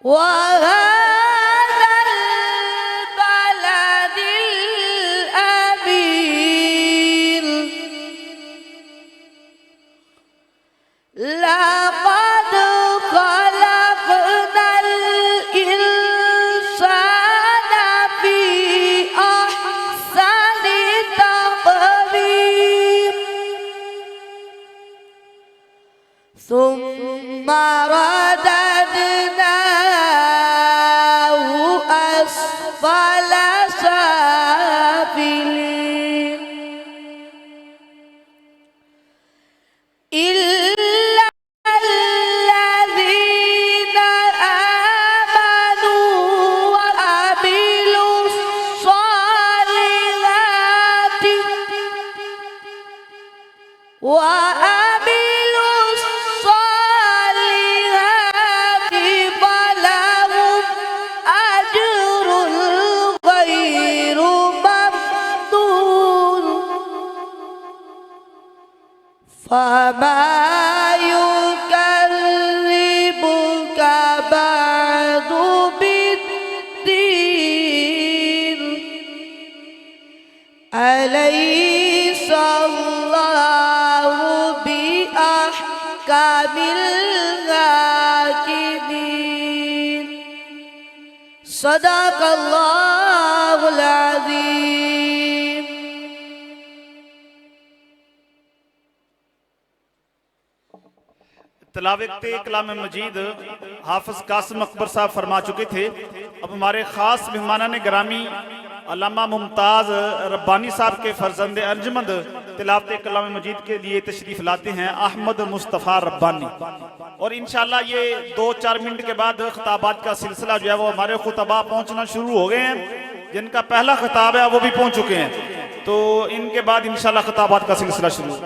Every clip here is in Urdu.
وهذا البلد الأمين لقد خلقنا الإنسان في أحسن تقويم ثم رددناه أسفل سافلين إلا الذين آمنوا وعملوا الصالحات فلهم أجر غير ممنون فما يكذبك بعد بالدين أليس الله بأحكم الحاكمين صدق الله العظيم. تلاوت کلام مجید حافظ قاسم اکبر صاحب فرما چکے تھے. اب ہمارے خاص مہمانان گرامی علامہ ممتاز ربانی صاحب کے فرزند ارجمند تلاوت کلام مجید کے لیے تشریف لاتے ہیں احمد مصطفیٰ ربانی. اور انشاءاللہ یہ 2-4 منٹ کے بعد خطابات کا سلسلہ جو ہے وہ ہمارے خطباء پہنچنا شروع ہو گئے ہیں. جن کا پہلا خطاب ہے وہ بھی پہنچ چکے ہیں, تو ان کے بعد انشاءاللہ خطابات کا سلسلہ شروع.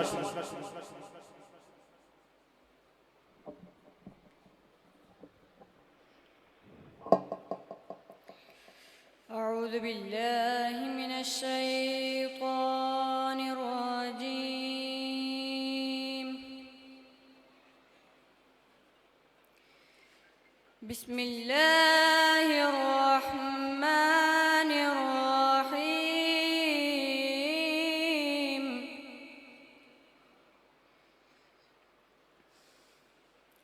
أعوذ بالله من الشيطان الرجيم. بسم الله الرحمن الرحيم.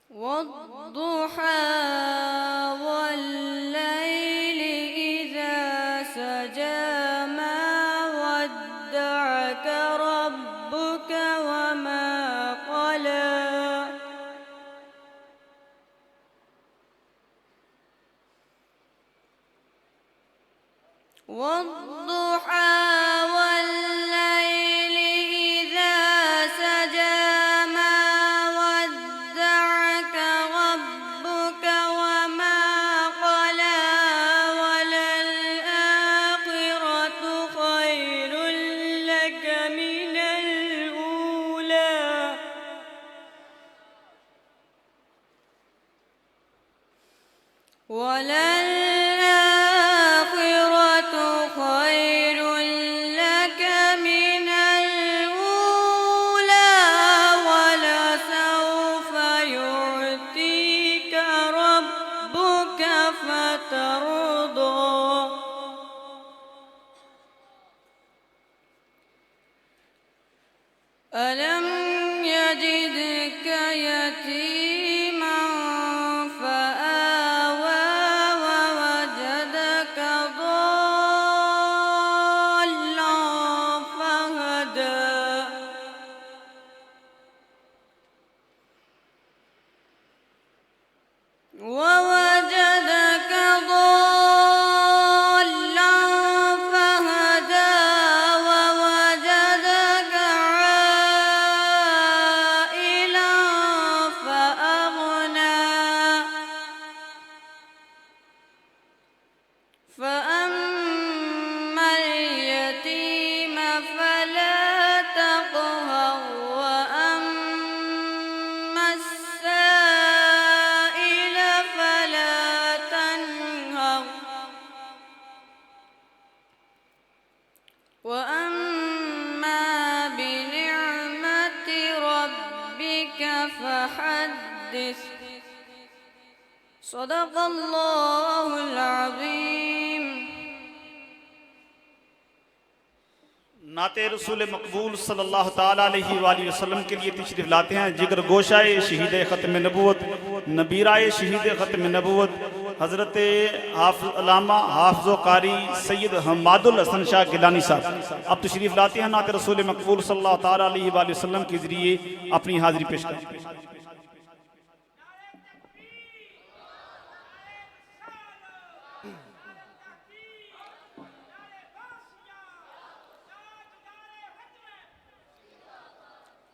والضحى والليل إذا سجى ما ودعك ربك وما قلى والضحى والليل إذا سجى ما ودعك ربك وما قلى وللآخرة خير لك من الأولى وللآخرة خير لك من الأولى ولسوف يعطيك ربك فترضى. ألم يجدك يتيما فآوى ووجدك ضالا فهدى ووجدك ضالا فهدى ووجدك عائلا فأغنى فأما اليتيم فلا تقهر وأما السائل فلا تنهر وأما بنعمة ربك فحدث صدق اللہ العظیم. نعت رسول مقبول صلی اللہ تعالیٰ علیہ وآلہ وسلم کے لیے تشریف لاتے ہیں جگر گوشائے شہید ختم نبوت، نبیرائے شہید ختم نبوت، حضرت حافظ علامہ حافظ و قاری سید حماد الحسن شاہ گیلانی صاحب. اب تشریف لاتے ہیں نعت رسول مقبول صلی اللہ تعالیٰ علیہ وآلہ وسلم کے ذریعے اپنی حاضری پیش کریں.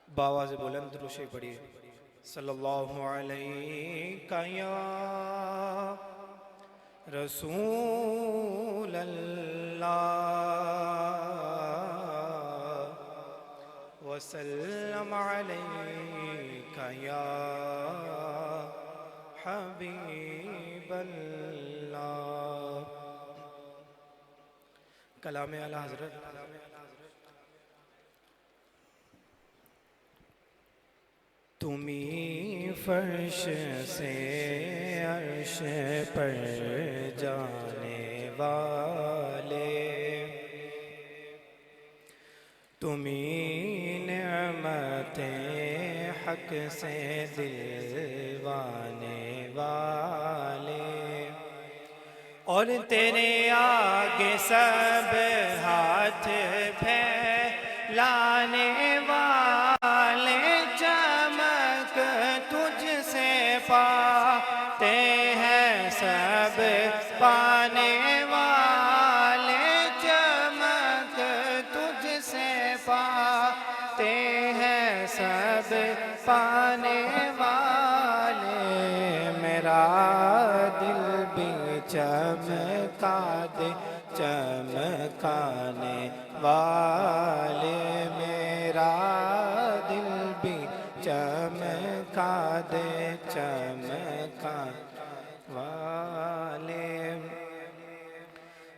باواز بلند درود شریف پڑھیے. صلی اللہ علیہ یا رسول اللہ وسلم علیک یا حبیب اللہ. کلام اعلی حضرت. تمہیں فرش سے عرش پر جانے والے، تمہیں نعمتیں حق سے دلوانے والے، اور تیرے آگے سب ہاتھ پھیلانے والے، چمک تجھ سے پاتے ہیں سب پانے والے، چمک تجھ سے پاتے ہیں سب پانے والے. میرا دل بھی چمکا دے چمکانے والے، میرا دل بھی چمکا دے چمکانے والے.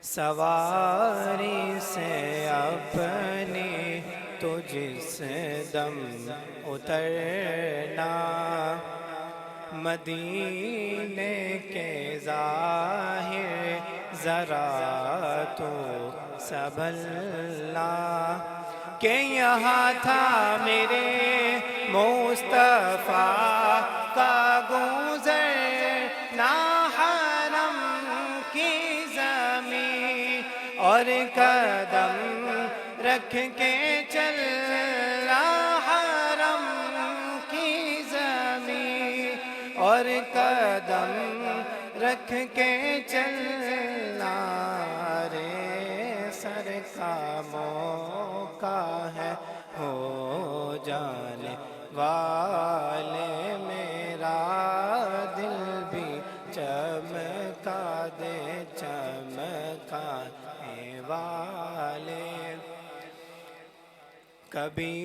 سواری سے اپنی تو جس دم اترنا، مدینے کے ظاہر ذرا تو سنبھلنا، کہ یہاں تھا میرے مصطفیٰ کا گزرنا، حرم کی زمین اور قدم رکھ کے چلنا، حرم کی زمین اور قدم رکھ کے چلنا. رے سر کا موقع ہے ہو جانے والے، میرا دل بھی چمکا دے چمکانے والے. کبھی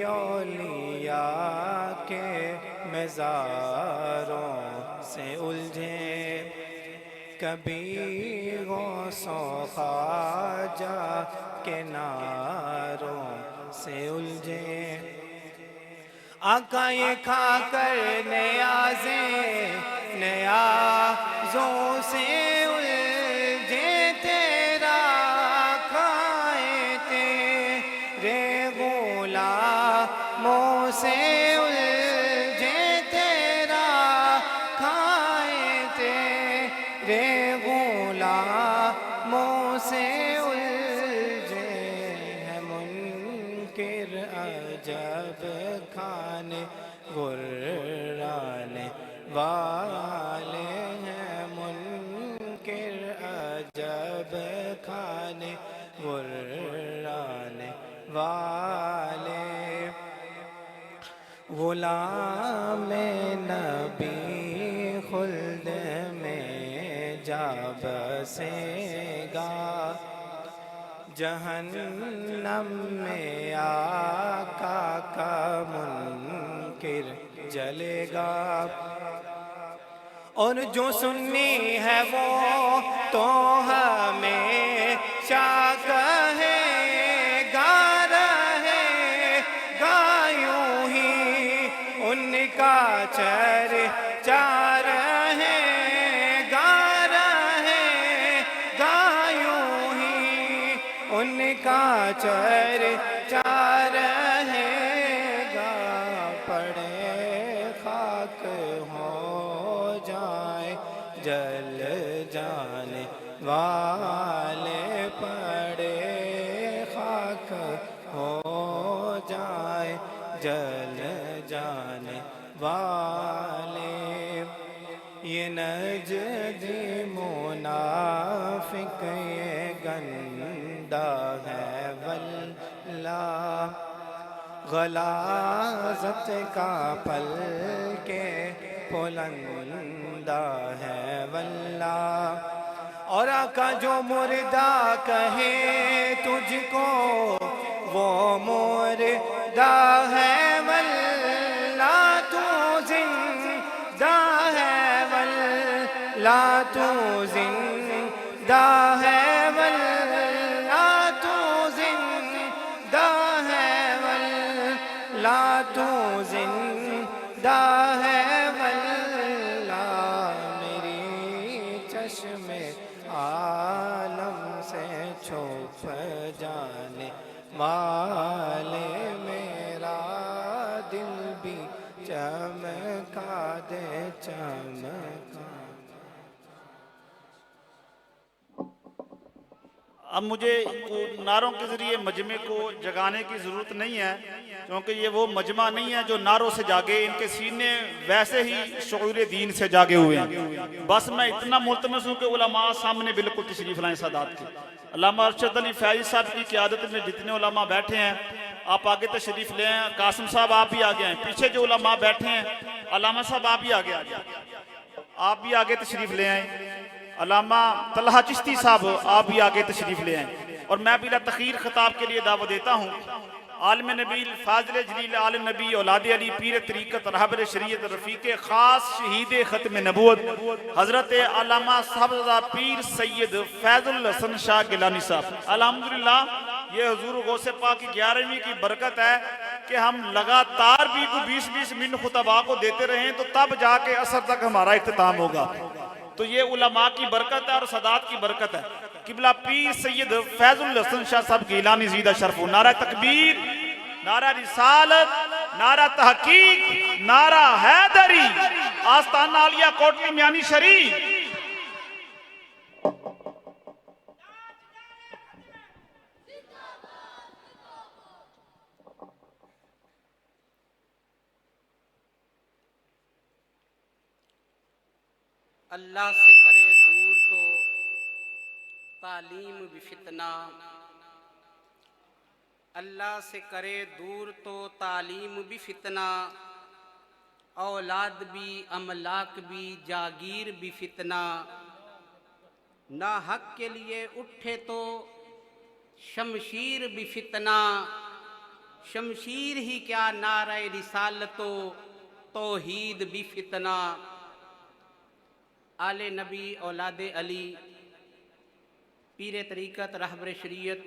اولیاء کے مزاروں سے الجھے، کبھی غوث و خواجہ کے نعروں سے الجھے، آقا یہ کھا کر نیازوں سے الجھے، تیرا کھائے تیرے غلاموں سے الجھے، تیرا کھائے تیرے غلاموں سے الجھے. ہے منکر عجب کھانے غرانے والے، ہیں منکر عجب کھانے غرانے والے. غلام نبی خلد میں جا بسے گا، جہنم میں آقا کا منکر جلے گا. اور جو سنی ہے وہ تو ہمیشہ کہے گا، رہے گا یوں ہی ان کا چرچا رہے پڑے خاک ہو جائے، جل جانے والے پڑے خاک ہو جائے، جل جانے والے۔ یہ نجدی منافق یہ گندا ہے واللہ، غلاظت کا پل کے بلندہ ہے واللہ۔ اور آقا جو مردہ کہے تجھ کو وہ مردہ ہے واللہ، تو زندہ ہے واللہ، تو زندہ ہے واللہ، تو زندہ ہے واللہ، تو زندہ ہے واللہ۔ میری چشم عالم سے چھپ جانے والے، میرا دل بھی چمکا دے چمکا۔ اب مجھے نعروں کے ذریعے مجمع کو جگانے کی ضرورت نہیں ہے، کیونکہ یہ وہ مجمع نہیں ہے جو نعروں سے جاگے، ان کے سینے ویسے ہی شعور دین سے جاگے ہوئے ہیں۔ بس میں اتنا ملتمس ہوں کہ علماء سامنے بالکل تشریف لائیں سادات کے۔ علامہ ارشد علی فیاضی صاحب کی قیادت میں جتنے علماء بیٹھے ہیں آپ آگے تشریف لے آئیں۔ قاسم صاحب آپ بھی آگے آئیں، پیچھے جو علماء بیٹھے ہیں علامہ صاحب آپ بھی آگے آئیں، آپ بھی آگے تشریف لے آئیں۔ علامہ طلحہ چشتی صاحب آپ بھی آگے تشریف لے آئیں۔ اور میں بلا تخیر خطاب کے لیے دعوت دیتا ہوں عالم نبیل فاضل جلیل عالم نبی اولاد علی پیر طریقت رہبر شریعت رفیق خاص شہید ختم نبوت حضرت علامہ صاحبزادہ پیر سید فیض الحسن شاہ گیلانی صاحب۔ الحمدللہ یہ حضور غوث پاک کی 11ویں کی برکت ہے کہ ہم لگاتار بھی کو 20-20 منٹ خطبہ کو دیتے رہیں تو تب جا کے عصر تک ہمارا اختتام ہوگا۔ تو یہ علماء کی برکت ہے اور سادات کی برکت ہے۔ قبلہ پیر سید فیض الحسن شاہ صاحب گیلانی زیدہ شرف ہو۔ نعرہ تکبیر، نعرہ رسالت، نعرہ تحقیق، نعرہ حیدری، آستانہ عالیہ کوٹلی میانی شریف۔ اللہ سے کرے دور تو تعلیم بھی فتنہ، اللہ سے کرے دور تو تعلیم بھی فتنہ، اولاد بھی املاک بھی جاگیر بھی فتنہ، نا حق کے لیے اٹھے تو شمشیر بھی فتنہ، شمشیر ہی کیا نعرہ رسالت و توحید بھی فتنہ۔ آل نبی اولاد علی پیر طریقت رہبر شریعت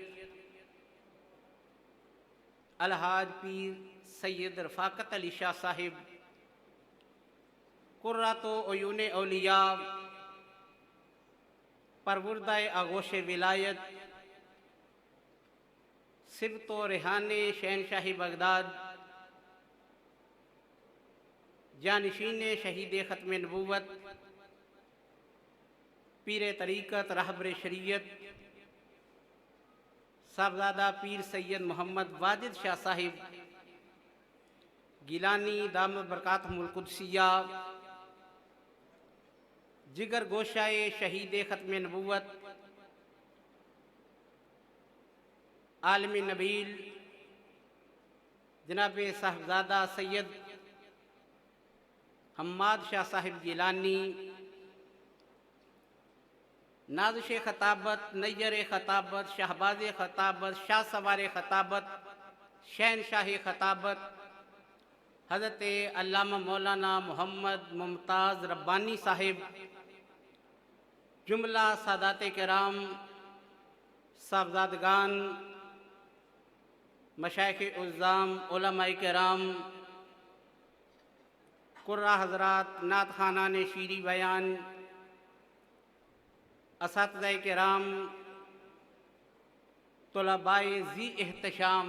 الحاج پیر سید رفاقت علی شاہ صاحب قرۃ عیون اولیاء پروردہ آغوش ولایت سبط و ریحان شہنشاہی بغداد جانشین شہید ختم نبوت پیر طریقت رہبر شریعت صاحبزادہ پیر سید محمد واجد شاہ صاحب گیلانی دامت برکاتہم القدسیہ، جگر گوشائے شہید ختم نبوت عالم نبیل جناب صاحبزادہ سید حماد شاہ صاحب گیلانی، نازش خطابت، نیر خطابت، شہباز خطابت، شاہ سوار خطابت، شہنشاہ خطابت حضرت علامہ مولانا محمد ممتاز ربانی صاحب، جملہ سادات کرام، صاحبزادگان، مشائخ عظام، علماء کرام، قرہ حضرات، نعت خوانان شیریں بیان، اساتذہ کرام، طلباء ذی احتشام،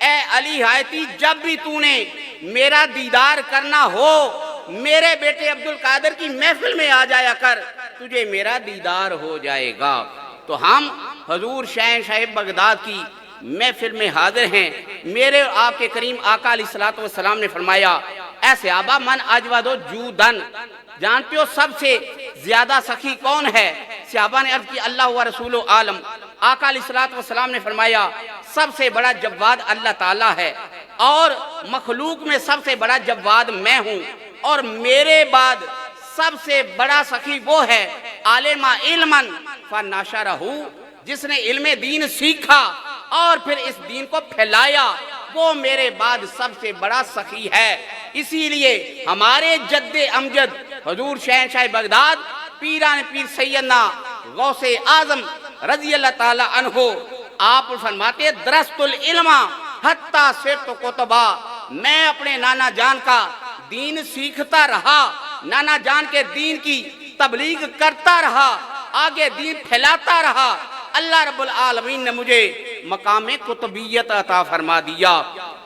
اے علی حایتی جب بھی تو نے میرا دیدار کرنا ہو میرے بیٹے عبدالقادر کی محفل میں آ جایا کر، تجھے میرا دیدار ہو جائے گا۔ تو ہم حضور شہنشاہ بغداد کی محفل میں حاضر ہیں۔ میرے آپ کے کریم آقا علیہ الصلوۃ والسلام نے فرمایا اے صحابہ من اجود جودن، جانتے ہو سب سے زیادہ سخی کون ہے؟ صحابہ نے عرض کی اللہ و رسول عالم۔ آقا علیہ الصلوۃ والسلام نے فرمایا سب سے بڑا جواد اللہ تعالیٰ ہے، اور مخلوق میں سب سے بڑا جواد میں ہوں، اور میرے بعد سب سے بڑا سخی وہ ہے عالم علما فنشرہ، جس نے علم دین سیکھا اور پھر اس دین کو پھیلایا، وہ میرے بعد سب سے بڑا سخی ہے۔ اسی لیے ہمارے جد امجد حضور شہنشاہ بغداد پیران پیر سیدنا غوث اعظم رضی اللہ تعالی عنہ آپ فرماتے درست العلم حتی صرت کتبا، میں اپنے نانا جان کا دین سیکھتا رہا، نانا جان کے دین کی تبلیغ کرتا رہا، آگے دین پھیلاتا رہا، اللہ رب العالمین نے مجھے مقام قطبیت عطا فرما دیا،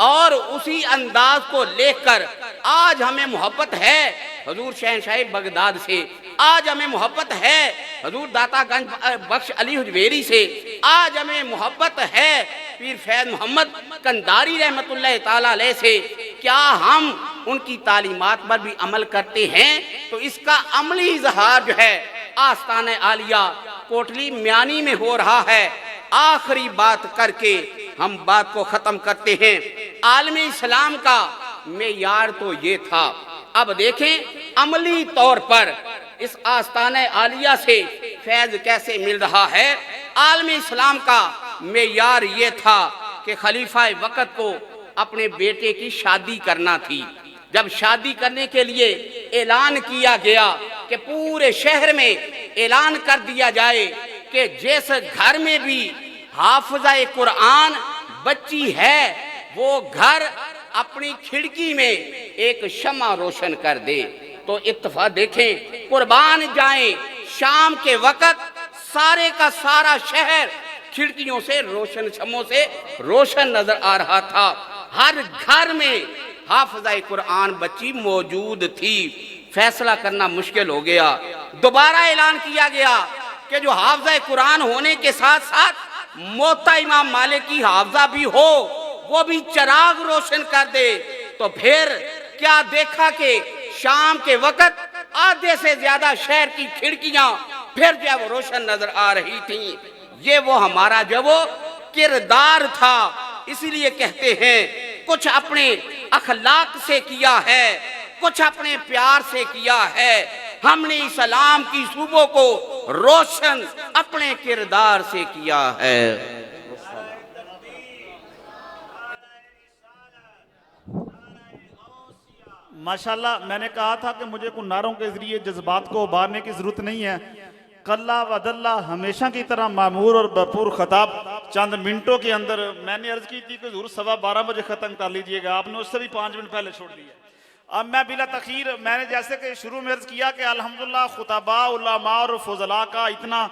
اور اسی انداز کو لے کر آج ہمیں محبت ہے حضور شہنشاہ بغداد سے، آج ہمیں محبت ہے حضور داتا گنج بخش علی حجویری سے، آج ہمیں محبت ہے پیر فیض محمد کنداری رحمت اللہ تعالیٰ علیہ سے۔ کیا ہم ان کی تعلیمات پر بھی عمل کرتے ہیں؟ تو اس کا عملی اظہار جو ہے آستانہ عالیہ کوٹلی میانی میں ہو رہا ہے۔ آخری بات کر کے ہم بات کو ختم کرتے ہیں۔ عالم اسلام کا معیار تو یہ تھا، اب دیکھیں عملی طور پر اس آستانہ عالیہ سے فیض کیسے مل رہا ہے۔ عالم اسلام کا معیار یہ تھا کہ خلیفہ وقت کو اپنے بیٹے کی شادی کرنا تھی۔ جب شادی کرنے کے لیے اعلان کیا گیا کہ پورے شہر میں اعلان کر دیا جائے کہ جس گھر میں بھی حافظہ قرآن بچی ہے وہ گھر اپنی کھڑکی میں ایک شمع روشن کر دے، تو اتفاق دیکھیں قربان جائیں شام کے وقت سارے کا سارا شہر کھڑکیوں سے روشن شمعوں سے روشن نظر آ رہا تھا، ہر گھر میں حافظہ قرآن بچی موجود تھی۔ فیصلہ کرنا مشکل ہو گیا، دوبارہ اعلان کیا گیا کہ جو حافظہ قرآن ہونے کے ساتھ ساتھ موتا امام مالک کی حافظہ بھی ہو، وہ بھی چراغ روشن کر دے۔ تو پھر کیا دیکھا کہ شام کے وقت آدھے سے زیادہ شہر کی کھڑکیاں پھر جو وہ روشن نظر آ رہی تھیں۔ یہ وہ ہمارا جو وہ کردار تھا، اسی لیے کہتے ہیں کچھ اپنے اخلاق سے کیا ہے، کچھ اپنے پیار سے کیا ہے، ہم نے اسلام کی صوبوں کو روشن اپنے کردار سے کیا ہے۔ ماشاءاللہ میں نے کہا تھا کہ مجھے کچھ نعروں کے ذریعے جذبات کو ابھارنے کی ضرورت نہیں ہے۔ کلّا ودلّا ہمیشہ کی طرح معمور اور بھرپور خطاب چند منٹوں کے اندر میں نے عرض کی تھی کہ حضور 12:15 بجے ختم کر لیجئے گا، آپ نے اس سے بھی 5 منٹ پہلے چھوڑ دیا۔ اب میں بلا تخیر میں نے جیسے کہ شروع میں عرض کیا کہ الحمدللہ خطباء علماء اور فضلاء کا اتنا